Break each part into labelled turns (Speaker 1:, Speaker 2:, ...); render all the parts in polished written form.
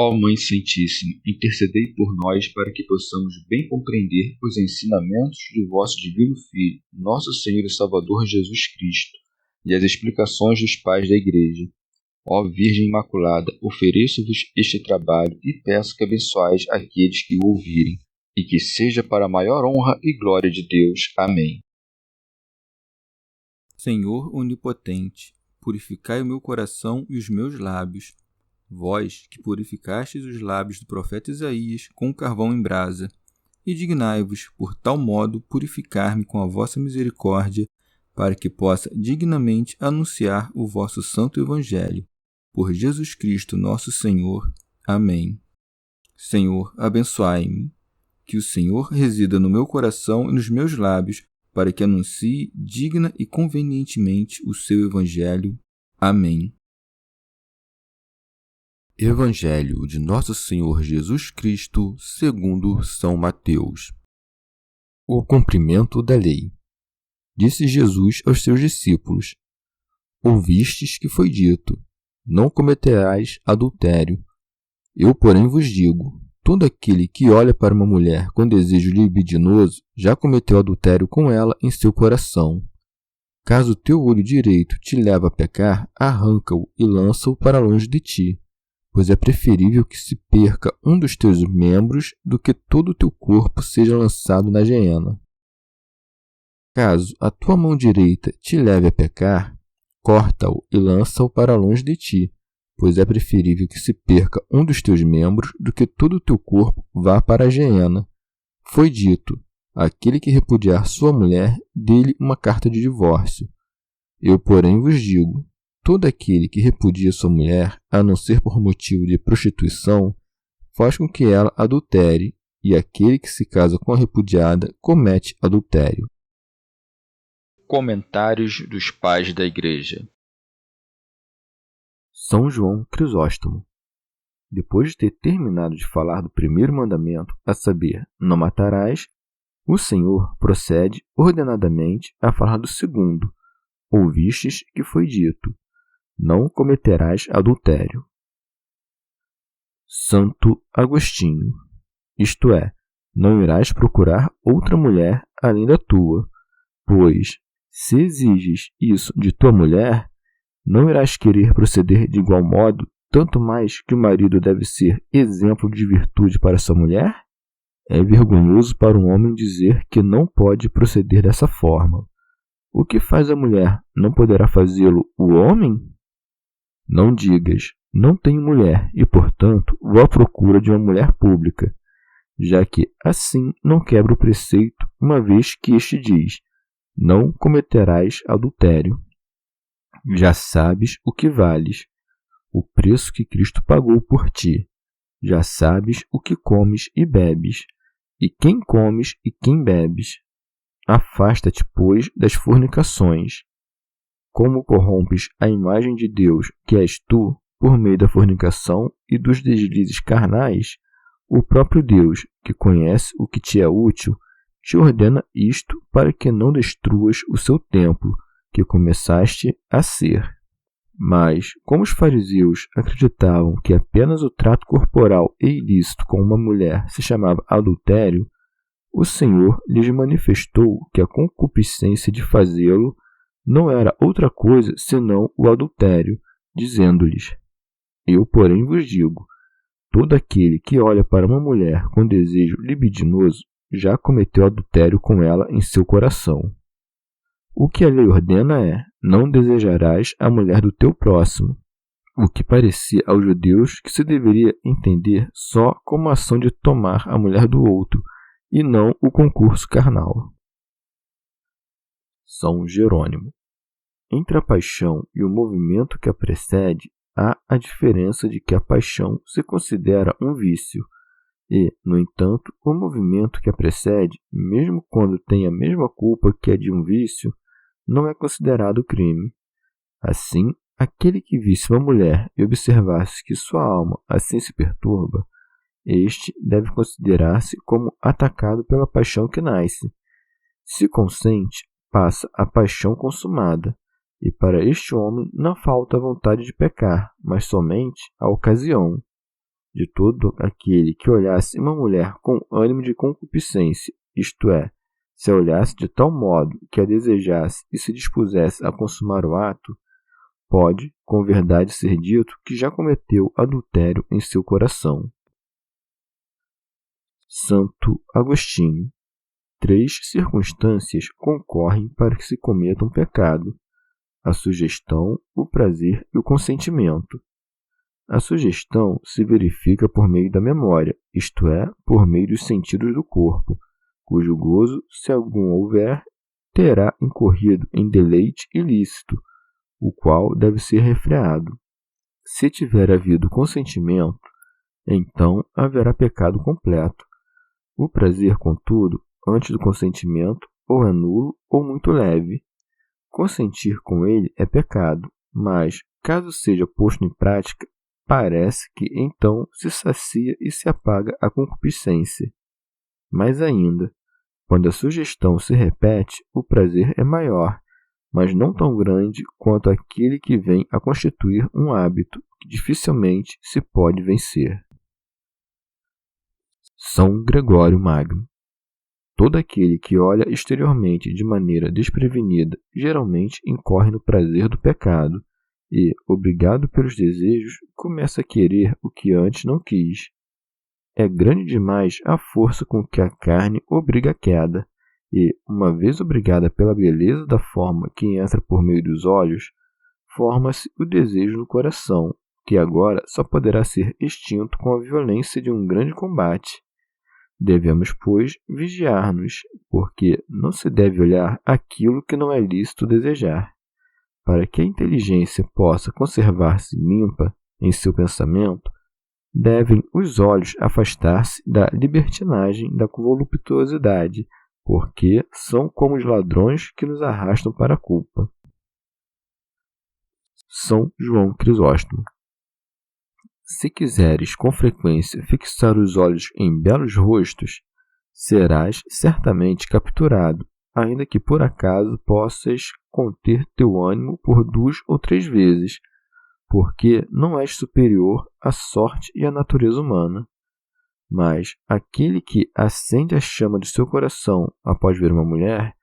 Speaker 1: Ó Mãe Santíssima, intercedei por nós para que possamos bem compreender os ensinamentos de vosso Divino Filho, nosso Senhor e Salvador Jesus Cristo, e as explicações dos pais da Igreja. Ó Virgem Imaculada, ofereço-vos este trabalho e peço que abençoeis aqueles que o ouvirem, e que seja para a maior honra e glória de Deus. Amém.
Speaker 2: Senhor onipotente, purificai o meu coração e os meus lábios. Vós, que purificastes os lábios do profeta Isaías com carvão em brasa, e dignai-vos, por tal modo, purificar-me com a vossa misericórdia, para que possa dignamente anunciar o vosso santo Evangelho. Por Jesus Cristo nosso Senhor. Amém. Senhor, abençoai-me. Que o Senhor resida no meu coração e nos meus lábios, para que anuncie digna e convenientemente o seu Evangelho. Amém. Evangelho de Nosso Senhor Jesus Cristo, segundo São Mateus. O cumprimento da lei. Disse Jesus aos seus discípulos: Ouvistes que foi dito: não cometerás adultério. Eu, porém, vos digo: todo aquele que olha para uma mulher com desejo libidinoso já cometeu adultério com ela em seu coração. Caso o teu olho direito te leve a pecar, arranca-o e lança-o para longe de ti, pois é preferível que se perca um dos teus membros do que todo o teu corpo seja lançado na geena. Caso a tua mão direita te leve a pecar, corta-o e lança-o para longe de ti, pois é preferível que se perca um dos teus membros do que todo o teu corpo vá para a geena. Foi dito: aquele que repudiar sua mulher, dê-lhe uma carta de divórcio. Eu, porém, vos digo: todo aquele que repudia sua mulher, a não ser por motivo de prostituição, faz com que ela adultere, e aquele que se casa com a repudiada comete adultério.
Speaker 1: Comentários dos Pais da Igreja.
Speaker 2: São João Crisóstomo. Depois de ter terminado de falar do primeiro mandamento, a saber, não matarás, o Senhor procede ordenadamente a falar do segundo. Ouvistes que foi dito: não cometerás adultério. Santo Agostinho. Isto é, não irás procurar outra mulher além da tua, pois, se exiges isso de tua mulher, não irás querer proceder de igual modo, tanto mais que o marido deve ser exemplo de virtude para sua mulher? É vergonhoso para um homem dizer que não pode proceder dessa forma. O que faz a mulher, não poderá fazê-lo o homem? Não digas: não tenho mulher e, portanto, vou à procura de uma mulher pública, já que assim não quebra o preceito, uma vez que este diz: não cometerás adultério. Já sabes o que vales, o preço que Cristo pagou por ti. Já sabes o que comes e bebes, e quem comes e quem bebes. Afasta-te, pois, das fornicações. Como corrompes a imagem de Deus, que és tu, por meio da fornicação e dos deslizes carnais, o próprio Deus, que conhece o que te é útil, te ordena isto para que não destruas o seu templo, que começaste a ser. Mas, como os fariseus acreditavam que apenas o trato corporal e ilícito com uma mulher se chamava adultério, o Senhor lhes manifestou que a concupiscência de fazê-lo não era outra coisa senão o adultério, dizendo-lhes: eu, porém, vos digo: todo aquele que olha para uma mulher com desejo libidinoso já cometeu adultério com ela em seu coração. O que a lei ordena é: não desejarás a mulher do teu próximo, o que parecia aos judeus que se deveria entender só como a ação de tomar a mulher do outro, e não o concurso carnal. São Jerônimo. Entre a paixão e o movimento que a precede, há a diferença de que a paixão se considera um vício, e, no entanto, o movimento que a precede, mesmo quando tem a mesma culpa que a de um vício, não é considerado crime. Assim, aquele que visse uma mulher e observasse que sua alma assim se perturba, este deve considerar-se como atacado pela paixão que nasce. Se consente, passa a paixão consumada, e para este homem não falta a vontade de pecar, mas somente a ocasião. de todo aquele que olhasse uma mulher com ânimo de concupiscência, isto é, se a olhasse de tal modo que a desejasse e se dispusesse a consumar o ato, pode, com verdade ser dito, que já cometeu adultério em seu coração. Santo Agostinho. 3 circunstâncias concorrem para que se cometa um pecado: a sugestão, o prazer e o consentimento. A sugestão se verifica por meio da memória, isto é, por meio dos sentidos do corpo, cujo gozo, se algum houver, terá incorrido em deleite ilícito, o qual deve ser refreado. Se tiver havido consentimento, então haverá pecado completo. O prazer, contudo, antes do consentimento, ou é nulo ou muito leve. Consentir com ele é pecado, mas, caso seja posto em prática, parece que então se sacia e se apaga a concupiscência. Mais ainda, quando a sugestão se repete, o prazer é maior, mas não tão grande quanto aquele que vem a constituir um hábito que dificilmente se pode vencer. São Gregório Magno. Todo aquele que olha exteriormente de maneira desprevenida geralmente incorre no prazer do pecado e, obrigado pelos desejos, começa a querer o que antes não quis. É grande demais a força com que a carne obriga a queda, e, uma vez obrigada pela beleza da forma que entra por meio dos olhos, forma-se o desejo no coração, que agora só poderá ser extinto com a violência de um grande combate. Devemos, pois, vigiar-nos, porque não se deve olhar aquilo que não é lícito desejar. Para que a inteligência possa conservar-se limpa em seu pensamento, devem os olhos afastar-se da libertinagem, da voluptuosidade, porque são como os ladrões que nos arrastam para a culpa. São João Crisóstomo. Se quiseres com frequência fixar os olhos em belos rostos, serás certamente capturado, ainda que por acaso possas conter teu ânimo por 2 ou 3 vezes, porque não és superior à sorte e à natureza humana. Mas aquele que acende a chama do seu coração após ver uma mulher,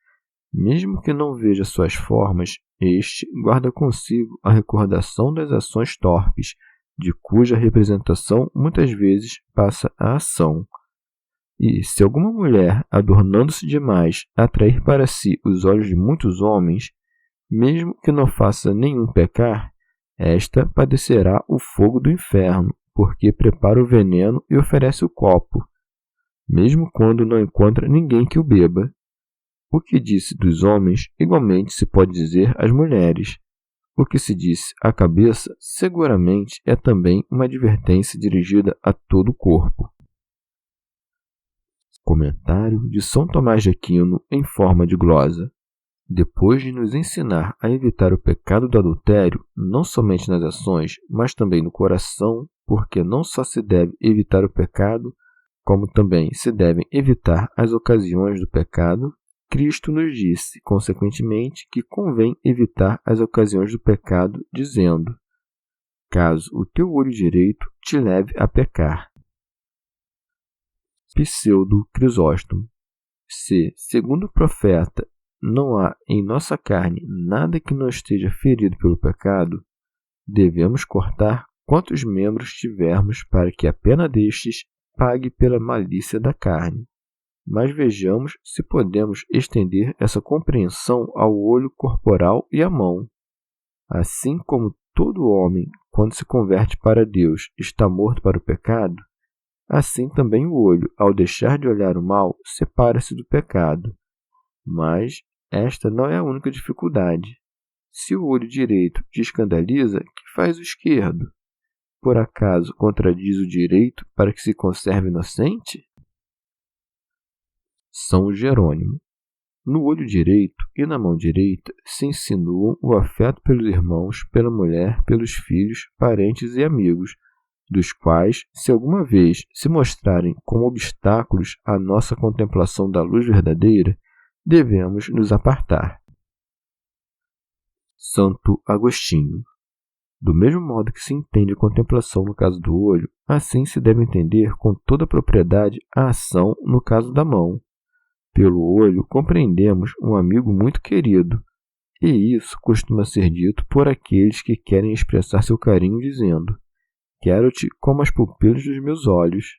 Speaker 2: mesmo que não veja suas formas, este guarda consigo a recordação das ações torpes, de cuja representação muitas vezes passa a ação. E se alguma mulher, adornando-se demais, atrair para si os olhos de muitos homens, mesmo que não faça nenhum pecar, esta padecerá o fogo do inferno, porque prepara o veneno e oferece o copo, mesmo quando não encontra ninguém que o beba. O que disse dos homens, igualmente se pode dizer às mulheres. O que se disse à cabeça, seguramente é também uma advertência dirigida a todo o corpo. Comentário de São Tomás de Aquino em forma de glosa. Depois de nos ensinar a evitar o pecado do adultério, não somente nas ações, mas também no coração, porque não só se deve evitar o pecado, como também se devem evitar as ocasiões do pecado, Cristo nos disse, consequentemente, que convém evitar as ocasiões do pecado, dizendo: caso o teu olho direito te leve a pecar. Pseudo Crisóstomo. Se, segundo o profeta, não há em nossa carne nada que não esteja ferido pelo pecado, devemos cortar quantos membros tivermos para que a pena destes pague pela malícia da carne. Mas vejamos se podemos estender essa compreensão ao olho corporal e à mão. Assim como todo homem, quando se converte para Deus, está morto para o pecado, assim também o olho, ao deixar de olhar o mal, separa-se do pecado. Mas esta não é a única dificuldade. Se o olho direito te escandaliza, que faz o esquerdo? Por acaso contradiz o direito para que se conserve inocente? São Jerônimo. No olho direito e na mão direita se insinuam o afeto pelos irmãos, pela mulher, pelos filhos, parentes e amigos, dos quais, se alguma vez se mostrarem como obstáculos à nossa contemplação da luz verdadeira, devemos nos apartar. Santo Agostinho. Do mesmo modo que se entende a contemplação no caso do olho, assim se deve entender com toda a propriedade a ação no caso da mão. Pelo olho compreendemos um amigo muito querido, e isso costuma ser dito por aqueles que querem expressar seu carinho dizendo: quero-te como as pupilas dos meus olhos.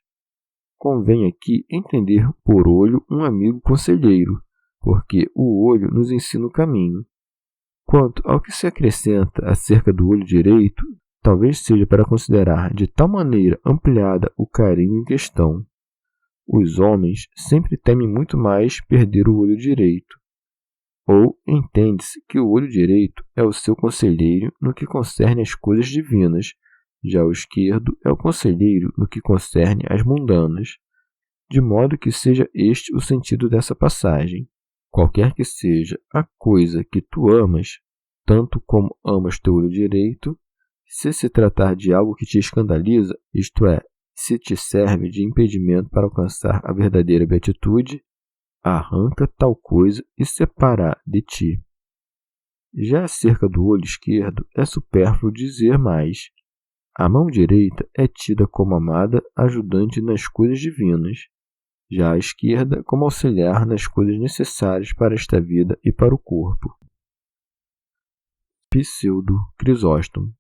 Speaker 2: Convém aqui entender por olho um amigo conselheiro, porque o olho nos ensina o caminho. Quanto ao que se acrescenta acerca do olho direito, talvez seja para considerar de tal maneira ampliada o carinho em questão. Os homens sempre temem muito mais perder o olho direito. Ou entende-se que o olho direito é o seu conselheiro no que concerne às coisas divinas, já o esquerdo é o conselheiro no que concerne às mundanas, de modo que seja este o sentido dessa passagem. Qualquer que seja a coisa que tu amas, tanto como amas teu olho direito, se tratar de algo que te escandaliza, isto é, se te serve de impedimento para alcançar a verdadeira beatitude, arranca tal coisa e separa de ti. Já acerca do olho esquerdo, é supérfluo dizer mais. A mão direita é tida como amada ajudante nas coisas divinas, já a esquerda como auxiliar nas coisas necessárias para esta vida e para o corpo. Pseudo Crisóstomo.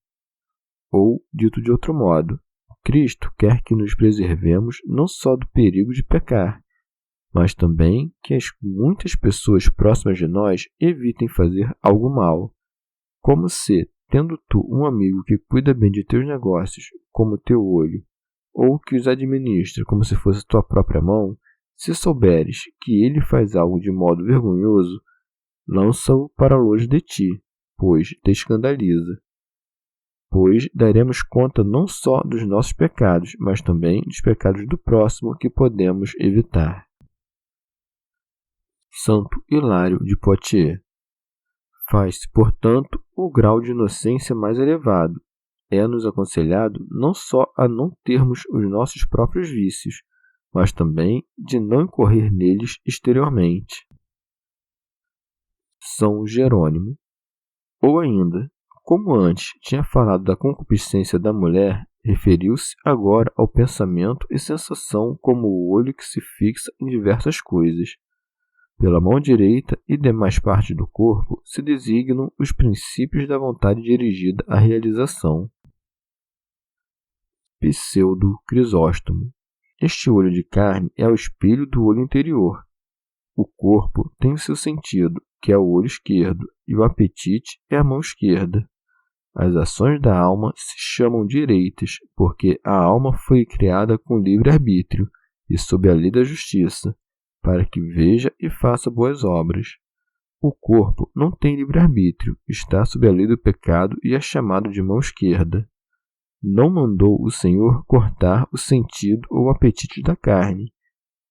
Speaker 2: Ou, dito de outro modo, Cristo quer que nos preservemos não só do perigo de pecar, mas também que as muitas pessoas próximas de nós evitem fazer algo mal, como se, tendo tu um amigo que cuida bem de teus negócios, como teu olho, ou que os administra como se fosse tua própria mão, se souberes que ele faz algo de modo vergonhoso, lança-o para longe de ti, pois te escandaliza. Pois daremos conta não só dos nossos pecados, mas também dos pecados do próximo que podemos evitar. Santo Hilário de Poitiers. Faz-se, portanto, o grau de inocência mais elevado. É-nos aconselhado não só a não termos os nossos próprios vícios, mas também de não incorrer neles exteriormente. São Jerônimo. Ou ainda, como antes tinha falado da concupiscência da mulher, referiu-se agora ao pensamento e sensação como o olho que se fixa em diversas coisas. Pela mão direita e demais partes do corpo se designam os princípios da vontade dirigida à realização. Pseudo Crisóstomo. Este olho de carne é o espelho do olho interior. O corpo tem o seu sentido, que é o olho esquerdo, e o apetite é a mão esquerda. As ações da alma se chamam direitas, porque a alma foi criada com livre-arbítrio e sob a lei da justiça, para que veja e faça boas obras. O corpo não tem livre-arbítrio, está sob a lei do pecado e é chamado de mão esquerda. Não mandou o Senhor cortar o sentido ou o apetite da carne.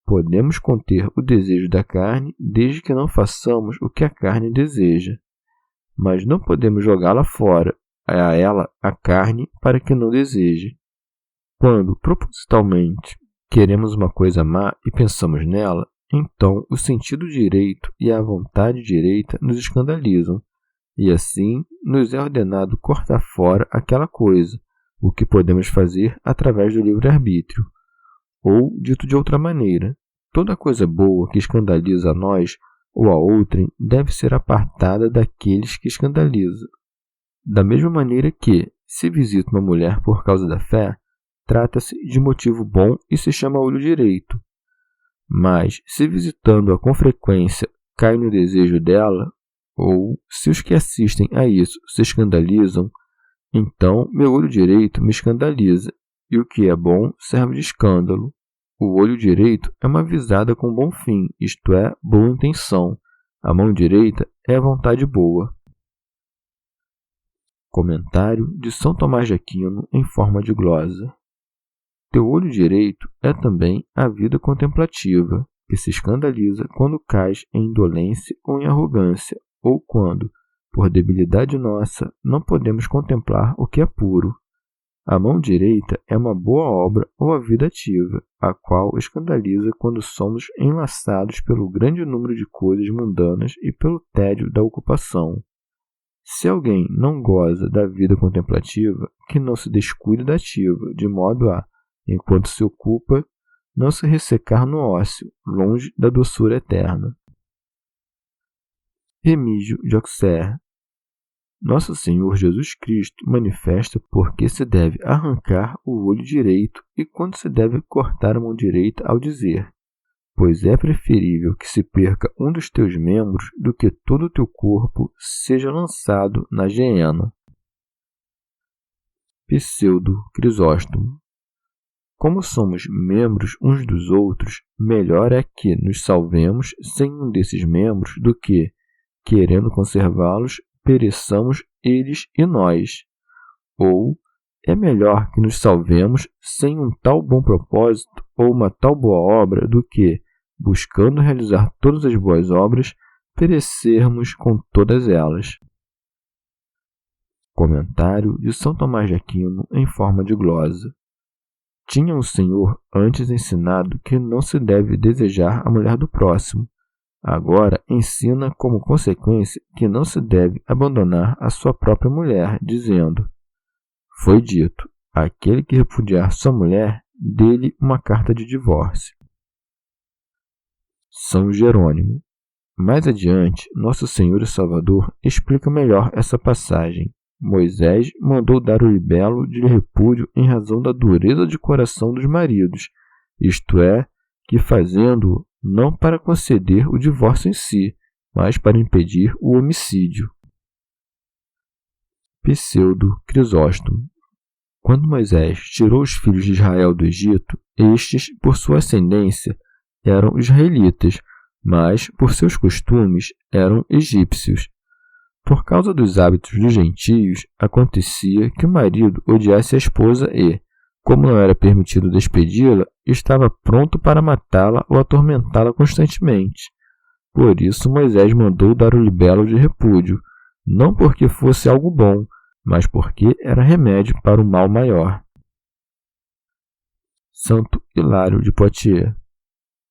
Speaker 2: Podemos conter o desejo da carne desde que não façamos o que a carne deseja. Mas não podemos jogá-la fora, a ela, a carne, para que não deseje. Quando, propositalmente, queremos uma coisa má e pensamos nela, então o sentido direito e a vontade direita nos escandalizam, e assim nos é ordenado cortar fora aquela coisa, o que podemos fazer através do livre-arbítrio. Ou, dito de outra maneira, toda coisa boa que escandaliza a nós ou a outrem deve ser apartada daqueles que escandalizam. Da mesma maneira que, se visita uma mulher por causa da fé, trata-se de motivo bom e se chama olho direito. Mas, se visitando-a com frequência cai no desejo dela, ou se os que assistem a isso se escandalizam, então meu olho direito me escandaliza, e o que é bom serve de escândalo. O olho direito é uma visada com bom fim, isto é, boa intenção. A mão direita é a vontade boa. Comentário de São Tomás de Aquino em forma de glosa. Teu olho direito é também a vida contemplativa, que se escandaliza quando cais em indolência ou em arrogância, ou quando, por debilidade nossa, não podemos contemplar o que é puro. A mão direita é uma boa obra ou a vida ativa, a qual escandaliza quando somos enlaçados pelo grande número de coisas mundanas e pelo tédio da ocupação. Se alguém não goza da vida contemplativa, que não se descuide da ativa, de modo a, enquanto se ocupa, não se ressecar no ócio, longe da doçura eterna. Remígio de Auxerre. Nosso Senhor Jesus Cristo manifesta por que se deve arrancar o olho direito e quando se deve cortar a mão direita ao dizer: pois é preferível que se perca um dos teus membros do que todo o teu corpo seja lançado na geena. Pseudo Crisóstomo. Como somos membros uns dos outros, melhor é que nos salvemos sem um desses membros do que, querendo conservá-los, pereçamos eles e nós. Ou é melhor que nos salvemos sem um tal bom propósito ou uma tal boa obra do que, buscando realizar todas as boas obras, perecermos com todas elas. Comentário de São Tomás de Aquino em forma de glosa. Tinha o Senhor antes ensinado que não se deve desejar a mulher do próximo. Agora ensina como consequência que não se deve abandonar a sua própria mulher, dizendo: foi dito, aquele que repudiar sua mulher, dê-lhe uma carta de divórcio. São Jerônimo. Mais adiante, Nosso Senhor e Salvador explica melhor essa passagem. Moisés mandou dar o libelo de repúdio em razão da dureza de coração dos maridos, isto é, que fazendo-o não para conceder o divórcio em si, mas para impedir o homicídio. Pseudo Crisóstomo. Quando Moisés tirou os filhos de Israel do Egito, estes, por sua ascendência, eram israelitas, mas, por seus costumes, eram egípcios. Por causa dos hábitos dos gentios, acontecia que o marido odiasse a esposa e, como não era permitido despedi-la, estava pronto para matá-la ou atormentá-la constantemente. Por isso Moisés mandou dar o libelo de repúdio, não porque fosse algo bom, mas porque era remédio para o mal maior. Santo Hilário de Poitiers.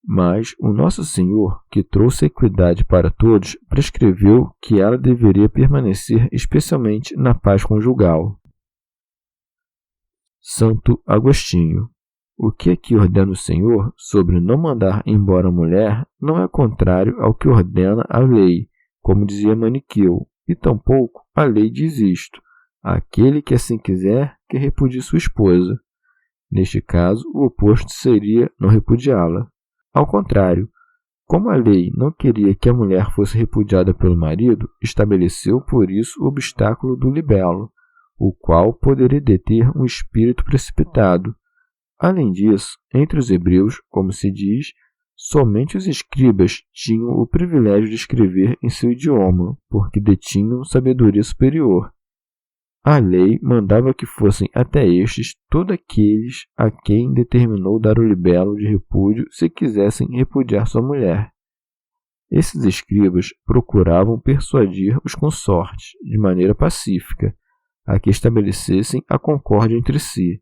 Speaker 2: Mas o Nosso Senhor, que trouxe a equidade para todos, prescreveu que ela deveria permanecer especialmente na paz conjugal. Santo Agostinho. O que aqui ordena o Senhor sobre não mandar embora a mulher não é contrário ao que ordena a lei, como dizia Maniqueu, e tampouco a lei diz isto: aquele que assim quiser, que repudie sua esposa. Neste caso, o oposto seria não repudiá-la. Ao contrário, como a lei não queria que a mulher fosse repudiada pelo marido, estabeleceu por isso o obstáculo do libelo, o qual poderia deter um espírito precipitado. Além disso, entre os hebreus, como se diz, somente os escribas tinham o privilégio de escrever em seu idioma, porque detinham sabedoria superior. A lei mandava que fossem até estes todos aqueles a quem determinou dar o libelo de repúdio se quisessem repudiar sua mulher. Esses escribas procuravam persuadir os consortes, de maneira pacífica, a que estabelecessem a concórdia entre si,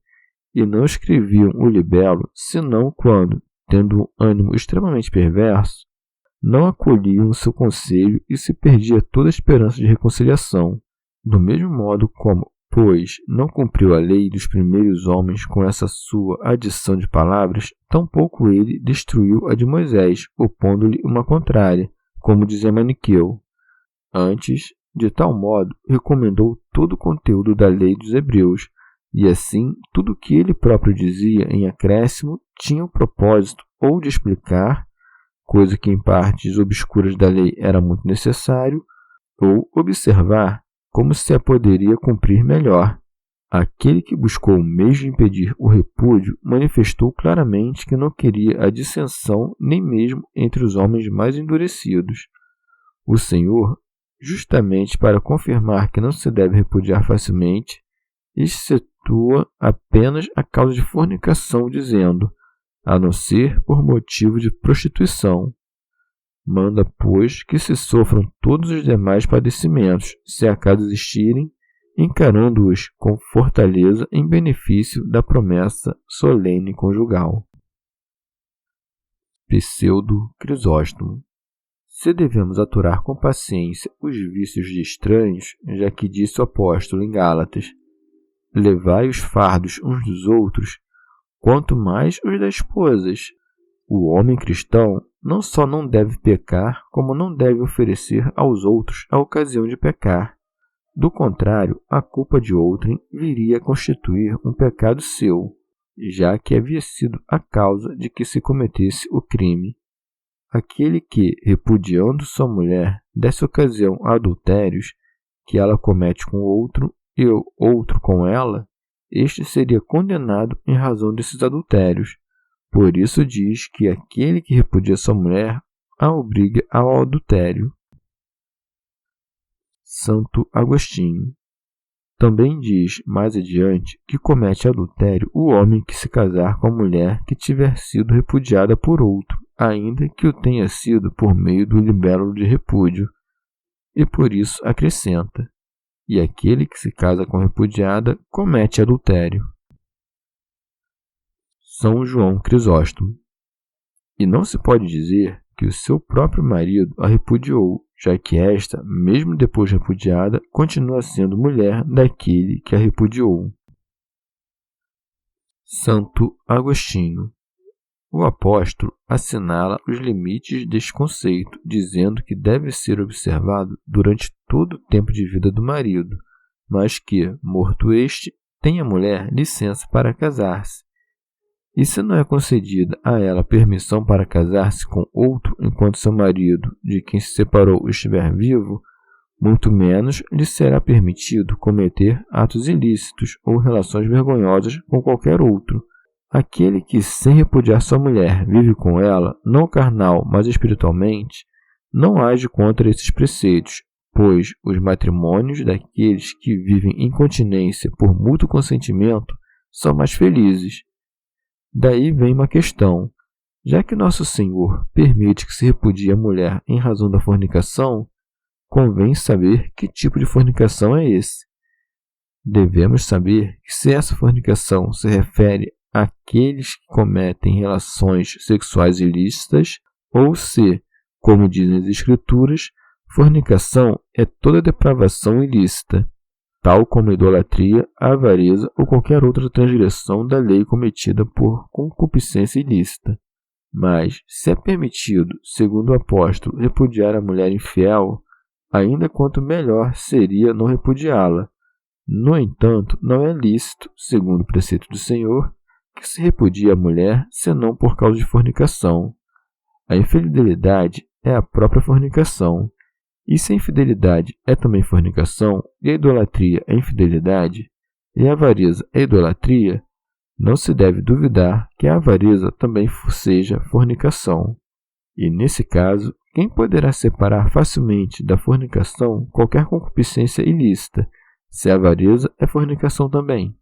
Speaker 2: e não escreviam o libelo senão quando, tendo um ânimo extremamente perverso, não acolhiam o seu conselho e se perdia toda a esperança de reconciliação. Do mesmo modo como, pois, não cumpriu a lei dos primeiros homens com essa sua adição de palavras, tampouco ele destruiu a de Moisés, opondo-lhe uma contrária, como dizia Maniqueu. Antes, de tal modo, recomendou todo o conteúdo da lei dos hebreus, e assim, tudo o que ele próprio dizia em acréscimo tinha o propósito ou de explicar, coisa que em partes obscuras da lei era muito necessário, ou observar como se a poderia cumprir melhor. Aquele que buscou o meio de impedir o repúdio manifestou claramente que não queria a dissensão nem mesmo entre os homens mais endurecidos. O Senhor, justamente para confirmar que não se deve repudiar facilmente, excetua apenas a causa de fornicação, dizendo, a não ser por motivo de prostituição. Manda, pois, que se sofram todos os demais padecimentos, se acaso existirem, encarando-os com fortaleza em benefício da promessa solene conjugal. Pseudo Crisóstomo. se devemos aturar com paciência os vícios de estranhos, já que disse o apóstolo em Gálatas: levai os fardos uns dos outros, quanto mais os das esposas. O homem cristão não só não deve pecar, como não deve oferecer aos outros a ocasião de pecar. Do contrário, a culpa de outrem viria a constituir um pecado seu, já que havia sido a causa de que se cometesse o crime. Aquele que, repudiando sua mulher, desse ocasião a adultérios, que ela comete com outro e o outro com ela, este seria condenado em razão desses adultérios. Por isso diz que aquele que repudia sua mulher a obriga ao adultério. Santo Agostinho. Também diz mais adiante que comete adultério o homem que se casar com a mulher que tiver sido repudiada por outro, ainda que o tenha sido por meio do libelo de repúdio. E por isso acrescenta: e aquele que se casa com repudiada comete adultério. São João Crisóstomo. E não se pode dizer que o seu próprio marido a repudiou, já que esta, mesmo depois repudiada, continua sendo mulher daquele que a repudiou. Santo Agostinho. O apóstolo assinala os limites deste conceito, dizendo que deve ser observado durante todo o tempo de vida do marido, mas que, morto este, tem a mulher licença para casar-se. E se não é concedida a ela permissão para casar-se com outro enquanto seu marido, de quem se separou, estiver vivo, muito menos lhe será permitido cometer atos ilícitos ou relações vergonhosas com qualquer outro. Aquele que, sem repudiar sua mulher, vive com ela, não carnal, mas espiritualmente, não age contra esses preceitos, pois os matrimônios daqueles que vivem em continência por mútuo consentimento são mais felizes. Daí vem uma questão: já que Nosso Senhor permite que se repudie a mulher em razão da fornicação, convém saber que tipo de fornicação é esse. Devemos saber que se essa fornicação se refere àqueles que cometem relações sexuais ilícitas, ou se, como dizem as Escrituras, fornicação é toda depravação ilícita, tal como a idolatria, a avareza ou qualquer outra transgressão da lei cometida por concupiscência ilícita. Mas, se é permitido, segundo o apóstolo, repudiar a mulher infiel, ainda quanto melhor seria não repudiá-la. No entanto, não é lícito, segundo o preceito do Senhor, que se repudie a mulher senão por causa de fornicação. A infidelidade é a própria fornicação. E se a infidelidade é também fornicação, e a idolatria é infidelidade, e a avareza é idolatria, não se deve duvidar que a avareza também seja fornicação. E nesse caso, quem poderá separar facilmente da fornicação qualquer concupiscência ilícita, se a avareza é fornicação também?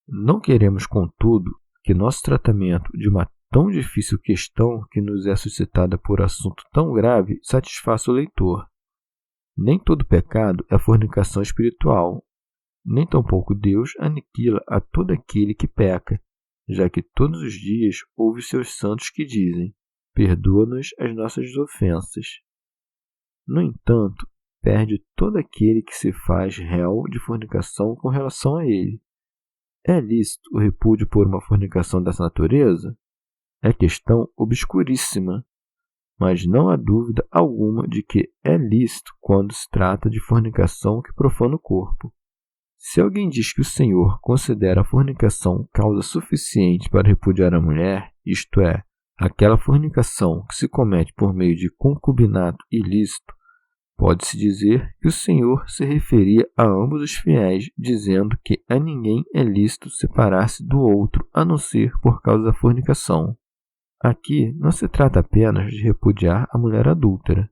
Speaker 2: Não queremos, contudo, que nosso tratamento de uma tão difícil questão que nos é suscitada por assunto tão grave satisfaça o leitor. Nem todo pecado é fornicação espiritual, nem tampouco Deus aniquila a todo aquele que peca, já que todos os dias ouve seus santos que dizem: perdoa-nos as nossas ofensas. No entanto, perde todo aquele que se faz réu de fornicação com relação a ele. É lícito o repúdio por uma fornicação dessa natureza? É questão obscuríssima, mas não há dúvida alguma de que é lícito quando se trata de fornicação que profana o corpo. Se alguém diz que o Senhor considera a fornicação causa suficiente para repudiar a mulher, isto é, aquela fornicação que se comete por meio de concubinato ilícito, pode-se dizer que o Senhor se referia a ambos os fiéis, dizendo que a ninguém é lícito separar-se do outro, a não ser por causa da fornicação. Aqui não se trata apenas de repudiar a mulher adúltera.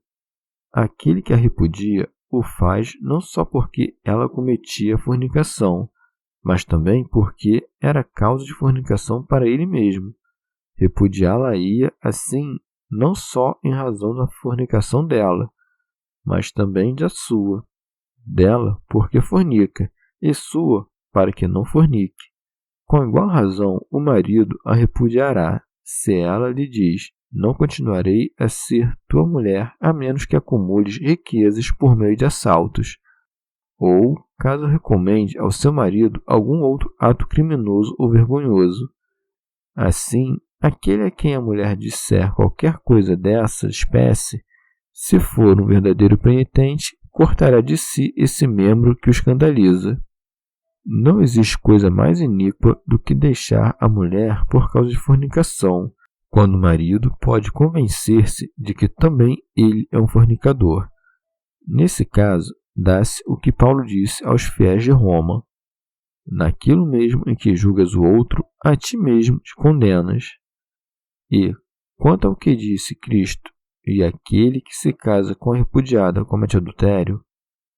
Speaker 2: Aquele que a repudia o faz não só porque ela cometia fornicação, mas também porque era causa de fornicação para ele mesmo. Repudiá-la-ia, assim, não só em razão da fornicação dela, mas também da sua. Dela, porque fornica, e sua, para que não fornique. Com igual razão, o marido a repudiará, se ela lhe diz: não continuarei a ser tua mulher a menos que acumules riquezas por meio de assaltos, ou caso recomende ao seu marido algum outro ato criminoso ou vergonhoso. Assim, aquele a quem a mulher disser qualquer coisa dessa espécie, se for um verdadeiro penitente, cortará de si esse membro que o escandaliza. Não existe coisa mais iníqua do que deixar a mulher por causa de fornicação, quando o marido pode convencer-se de que também ele é um fornicador. Nesse caso, dá-se o que Paulo disse aos fiéis de Roma: naquilo mesmo em que julgas o outro, a ti mesmo te condenas. E, quanto ao que disse Cristo, e aquele que se casa com a repudiada comete adultério,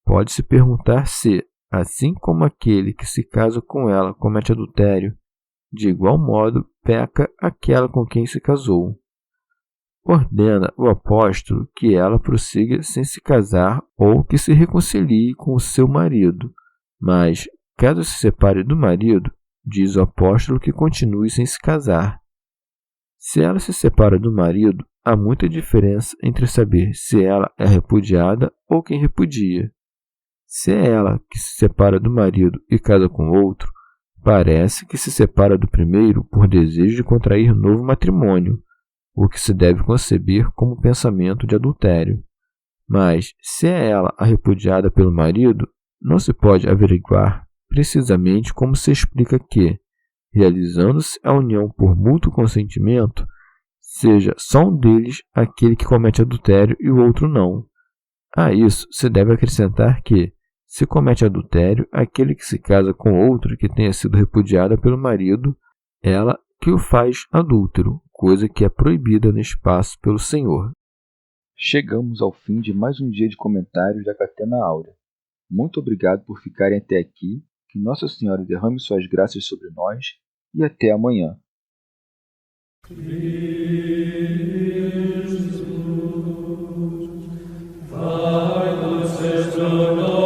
Speaker 2: pode-se perguntar se, assim como aquele que se casa com ela comete adultério, de igual modo peca aquela com quem se casou. Ordena o apóstolo que ela prossiga sem se casar ou que se reconcilie com o seu marido, mas, caso se separe do marido, diz o apóstolo que continue sem se casar. Se ela se separa do marido, há muita diferença entre saber se ela é repudiada ou quem repudia. Se é ela que se separa do marido e casa com outro, parece que se separa do primeiro por desejo de contrair novo matrimônio, o que se deve conceber como pensamento de adultério. Mas, se é ela a repudiada pelo marido, não se pode averiguar precisamente como se explica que, realizando-se a união por mútuo consentimento, seja só um deles aquele que comete adultério e o outro não. A isso se deve acrescentar que, se comete adultério aquele que se casa com outra que tenha sido repudiada pelo marido, ela que o faz adúltero, coisa que é proibida no espaço pelo Senhor.
Speaker 1: Chegamos ao fim de mais um dia de comentários da Catena Áurea. Muito obrigado por ficarem até aqui, que Nossa Senhora derrame suas graças sobre nós e até amanhã. Jesus,